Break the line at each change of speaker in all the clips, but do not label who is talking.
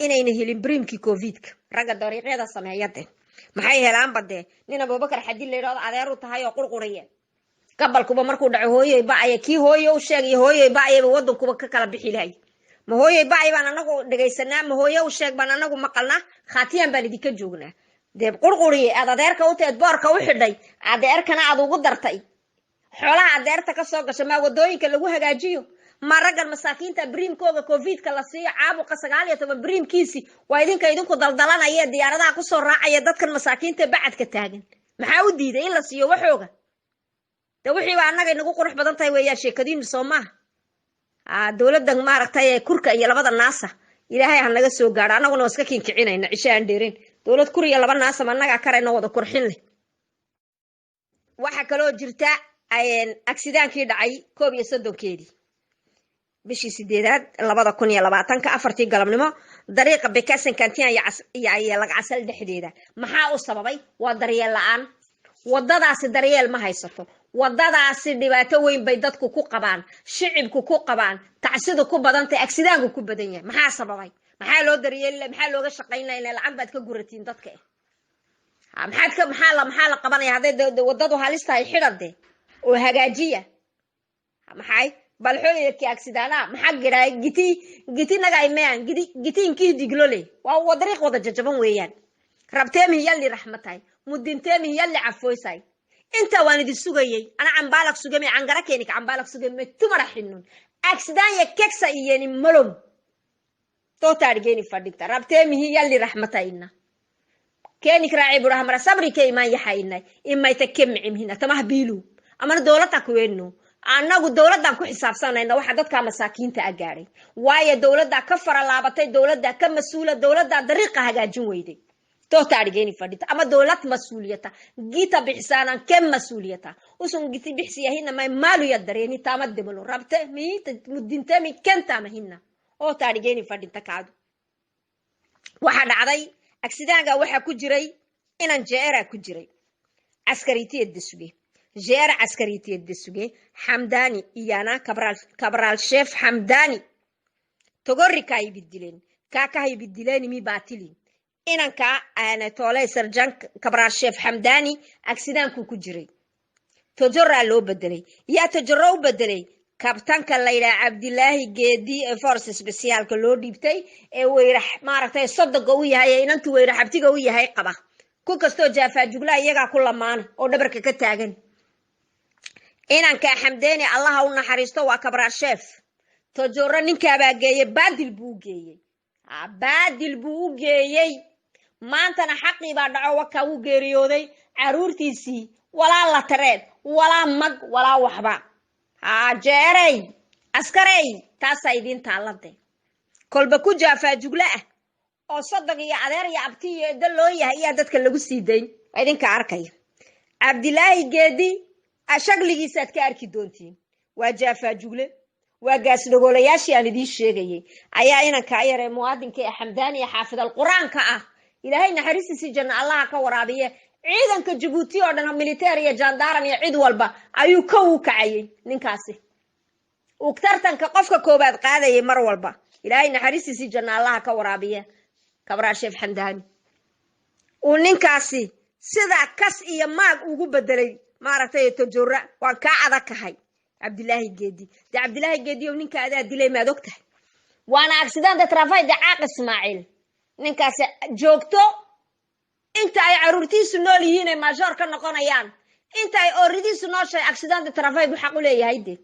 inayna helin brimkii covidka ragga dariiqyada sameeyade maxay helaan bade nin Abubakar Xadil leeyahay adeer u tahay oo qurquriye qabalkuba markuu dhaco hooyay baaya kii hooyo u sheegay hooyay baaya wadankuba ka kala bixi lahay ma hooyay baaya baan anagu dhageysanaa ma hooyo u sheeg baan anagu maqalna khaatiyan baan idinka joognaa deeb qurquriye adeerka u teed boorka u xidhay adeerkana aad ugu dartay xoolaha adeerta ka soo gashay ma wadooyinka lagu hagaajiyo ma raggan masaakiinta brimkooda covidka la siiyo caabuqa 19 brimkiisi waa idinku daldalanaya diyaaradaha ku soo raacaya dadkan masaakiinta bacadka taagan maxaa u diiday in la siiyo waxooga wixii baa anaga inagu qurux badan tahay weeyaa sheekadiin Soomaa dawladda maaragtay kurka iyo labada naasa ilaahay ha naga soo gaaro anaguna iska kinkicinayna cishaan dheereen dawlad kur iyo laba naasa anaga karayna wada qurxin leh waxa kale oo jirta accident-kii dhacay 31 bishii 8 2020 afartii galabnimo dariiqa Bekasen Kantian iyo laga casal dhexdeeda maxaa u sababay waa daryeel la'aan wadadaasi daryeel ma haysato wadadaasi dhibaato weyn bay dadku ku qabaan shicibku ku qabaan tacsida ku badantay accident-ku ku badan yahay maxaa sababay maxaa loo daryeelay maxaa looga shaqeynaa lacag baad ka guratiin dadka maxaa la qabanaya haday wadadu halista ay xidhade oo hagaajiya maxay bal xooyadkii accident-a maxaa giray giti naga imaan gitiinkii diglole waa dariiq wada jajaban weeyaan rabteemi yalli raxmatay mudinteemi yalli cafoysay inta waan idin sugayay ana cambalak sugami angara keenik cambalak sugami tumara xinun accident ya keksa iyeni malum to taargeeni fadhigta rabteemi yalli raxmatayna keenik raaci burahmara sabri kay ma yaxaynay imayta kemcim hina tamah biilu amana dawladda ku weeno anagu dawladdan ku xisaabsanayna waxa dadka masaakiinta agaaray waayo dawladda ka faralaabatay dawladda ka mas'uula dawladda dariiqa hagaajin weyday to taargeeni fadhigta ama dawlad mas'uuliyata gita bixsaanan kam mas'uuliyata usun giti bixsiyahina ma maalu yadareeni taamad deblo rabte miita mudinta mi kanta mahina oo taargeeni fadhigta kaadu waxa dhacday accident-ga waxa ku jiray inaan jeera ku jiray askariyada disuge jeera askariyada disuge Hamdani iyana kabral chef Hamdani togorika ay bidileen ay bidileen mi baatilin inanka ana toolay sarjan kabral chef Hamdani accident-ku ku jiray tojora loo bedelay ya tojora u bedelay kabtanka layla Abdullaahi Geedi ee force specialka loo dhiibtay ee weyrax maaragtay sodog u yahay inantu weyrax abtiga u yahay qaba ku kasto jaafa jugla iyaga ku lamaan oo dhabarka ka taagan inanka Hamdani Allah u naxariisto waa kabral chef tojora ninka baa geeyay baadil buu geeyay maantana xaqii baa dhaco waka uu geeriyooday caruurtiisii walaa la tareed walaa mag walaa waxba jeeray askaray taas ay idin taalade kolba ku jaafa jugla oo sadaq iyo adeer iyo abti iyo dalloo yahay dadka lagu siideyn idinka arkay Abdullaahi Geedi ashaqligiisa aad ka arki doontiin waa jaafa jugle waa gaas dhagolayaashii aan idin sheegayay ayaa inanka ayare muwaadinka Hamdani xaafid al-Quraanka ilaahay naxariistiisa janna Allah ka waraabiye ciidanka Djibouti oo dhan military iyo jandaran iyo cid walba ayuu ka u kacayay ninkaasi uu tartanka qofka koobaad qaadayay mar walba ilaahay naxariistiisa janna Allah ka waraabiye kabral chef Hamdani uu ninkaasi sida kas iyo maag ugu bedelay maaragtay tojora waan ka adakahay Abdullaahi Geedi Abdullaahi Geedi oo ninka aad dilay ma ogtahay waana accident de travail de Aaq Ismaaciil ninkaas joogto inta ay caruurtiisu nool yihiin ay major ka noqonayaan inta ay oridiisu nooshay accident de travail bu xaq u leeyahay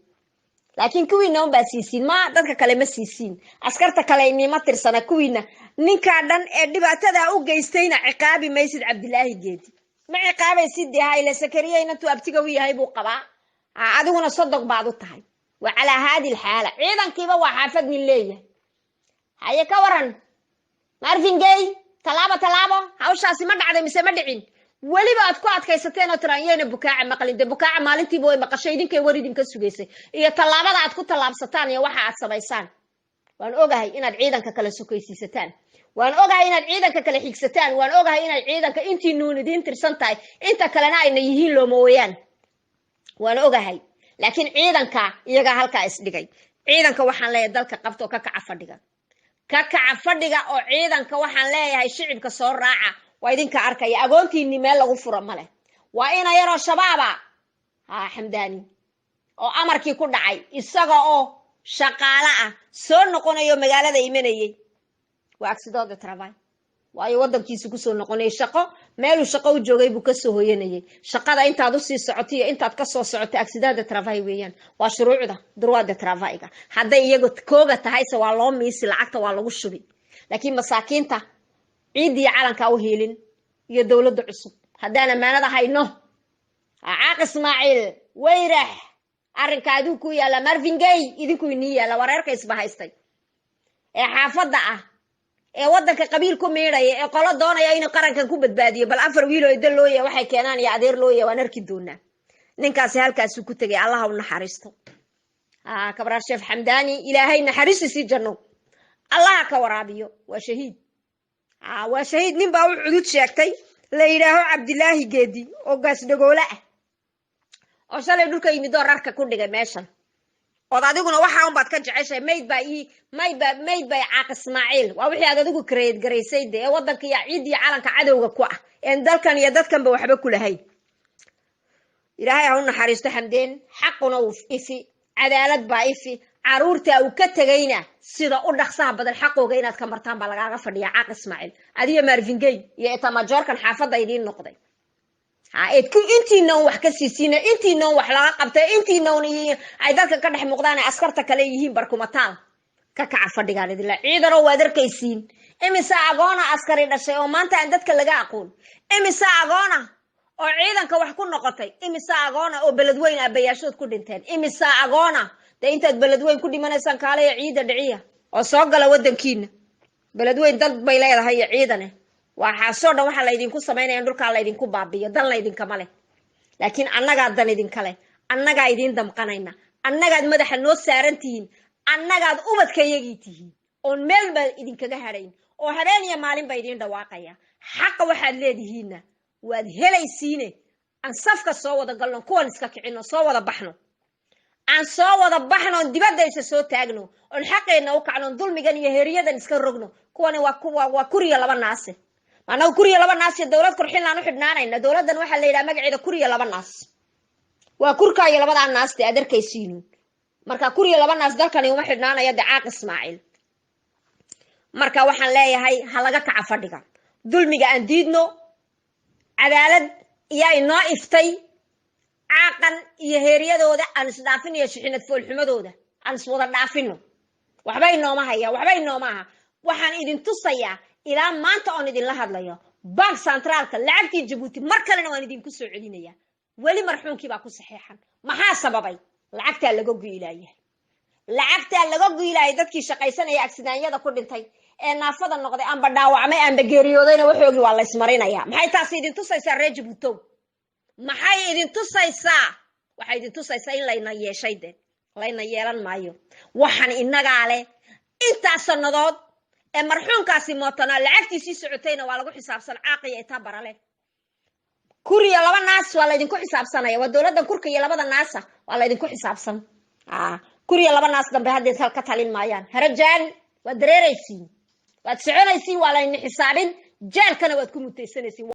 laakiin kuwiina baa siisiin ma dadka kale ma siisiin askarta kale inima tirsana kuwiina ninka dhan ee dhibaatada u geystayna ciqaabi maysid Abdullaahi Geedi ma ciqaabaysid hayla sakariya intuu abtiga u yahay buu qabaa adiguna sadaq baad u tahay wa ala hadi alhala ciidankiiba waa xaafad min leeyahay haye ka waran marfin gay talaabo hawshaasi ma dhacday mise ma dhicin waliba aad ku adkaysateen oo tiraanyeen bukaaca maqlinde bukaaca maalintiiba way maqashay idinkay waridin ka sugeysay iyo talaabada aad ku talaabsataan iyo waxa aad sameeysan waan ogahay inaad ciidanka kala sokaysiisataan waan ogahay inaad ciidanka kala xigsataan waan ogahay inaad ciidanka intii nuunidin tirsan tahay inta kalena ay yihiin loo mooyaan waan ogahay laakiin ciidanka iyaga halka is dhigay ciidanka waxaan leeyahay dalka qabto ka kaca fadhiga ككع فدغا او ciidanka waxaan leeyahay shicibka soo raaca waa idinka arkaya agoontiini meel lagu furo male waa ina yaro shabaaba xamdaani oo amarkii ku dhacay isaga oo shaqaale ah soo noqonayo magaalada imanayay waa accident de travail waayo wadankiisu ku soo noqonay shaqo meelu shaqo u joogay buu ka soo hooyanayay shaqada intaad u sii socotiyo intaad ka soo socotay accident de travail weeyaan waa shuruucda droit de travail-ga haday iyagu kooga tahay waa loo miisi lacagta waa lagu shubi laakiin masaakiinta ciidii calanka u heelin iyo dawladda cusub hadana maanada hayno caaq Ismaaciil weyrax arrinkaadu ku yaala Marvin Gaye idinku inii yaala wareerka isba haystay ee xaafada ah ee wadanka qabiil ku meeray ee qolo doonaya inuu qarankan ku badbaadiyo bal afar wiil oo idin loo yahay waxay keenaan iyo adeer loo yahay waan arki doonaa ninkaas halkaas ku tagay Allah u naxariisto kabra sheef Xamdaani ilaahay naxariisiisi janno Allah ka waraabiyo waa shahiid waa shahiid nin baa u cudud sheegtay la yiraaho Cabdilaahi Geedi oo gaas dhagoole ah oo shalay dhulka yimid rarka ku dhigay meeshan oo adiguna waxa un baad ka jeceshay mayd bay caaq Ismaaciil waa wixii aad adigu create gareysay ee wadanka iyo ciidii calanka cadowga ku ah in dalkan iyo dadkan ba waxba ku lahayn ilaahay ha u naxariisto Xamdeen xaquna uu ifi cadaalad baa ifi caruurta uu ka tagayna sida u dhaqsaha badan xaqooga inaad ka martaan ba lagaaga fadhiya caaq Ismaaciil adiga Marvin Gaye iyo eta majorkan xaafada idin noqday eedku intiina wax ka siisina intiina wax laga qabtay intiina ay dadka ka dhex muuqdaan askarta kale yihiin barkumataal ka kaca fadhigaan idila ciidan oo wadarkaysiin imisa agoona askari dhashay oo maanta aan dadka laga aqoon imisa agoona oo ciidanka wax ku noqotay imisa agoona oo beledweyn abayaashood ku dhinteen imisa agoona intaad beledweyn ku dhimanaysan kaale ciida dhiciya oo soo gala wadankiina beledweyn dad bay leedahay ciidan waxa soo dhan waxa la idinku sameeyay dhulka la idinku baabiyo dan la idinka male laakiin annaga dan idinka leh annaga idin damqanayna annaga madaxa noo saarantiin annaga ubadkayagii tihiin oo meel ba idinkaga harayn oo habeen iyo maalin ba idin dhawaaqaya xaq waxaad leedihiina waad helaysiine aan safka soo wada galno kuwan iska kicino soo wada baxno aan soo wada baxno dibadda isa soo taagno oo xaqeena u kacno dulmigan iyo heeriyadan iska rogno kuwan waa kuriya laba naase أنا كوريا لبا ناس الدولة كرحين لانو حدنانا إن الدولة دن واحد ليلة مقعدة كوريا لبا ناس وكوركا يلبا دان ناس دي أدر كيسينو مركا كوريا لبا ناس دار كان يوم حدنانا يدي عاق إسماعيل مركا waxaan leeyahay halaga kaca fadhiga dulmiga aan diidno cadaalad iyo inoo iftay caaqan iyo heeriyadooda aan isdaafin iyo shixinad fool xumadooda aan iswada dhaafino waxba inooma haya waxba inooma aha waxaan idin tusayaa ilaa maanta oo idin la hadlayo bank centralka lacagtii Djibouti mar kalena waan idin ku soo celinaya wali marxuunkii baa ku saxeexan maxaa sababay lacagta laga go'ilay dadkii shaqaysanaya accident-yada ku dhintay ee naafada noqday aan badhaawacmay aan bageeriyoodayna waxoogi waa la ismarinaya maxay taas idin tusaysaa reer Djibouti maxay idin tusaysaa waxay idin tusaysaa in layna yeeshay layna yeelan maayo waxaan inaga leh inta sanadood ee marxuunkaasi mootana lacagtiisii socotayna waa lagu xisaabsan caaqiya inta barale kuriya laba naas waa la idinku xisaabsanaya waa dawladda kurka iyo labada naasa waa la idinku xisaabsan kuriya laba naas dambe hadda halka talin maayaan harajaan waa dareeraysiin waad soconaysiin waa la idin xisaabin jeelkana waad ku mutaysanaysiin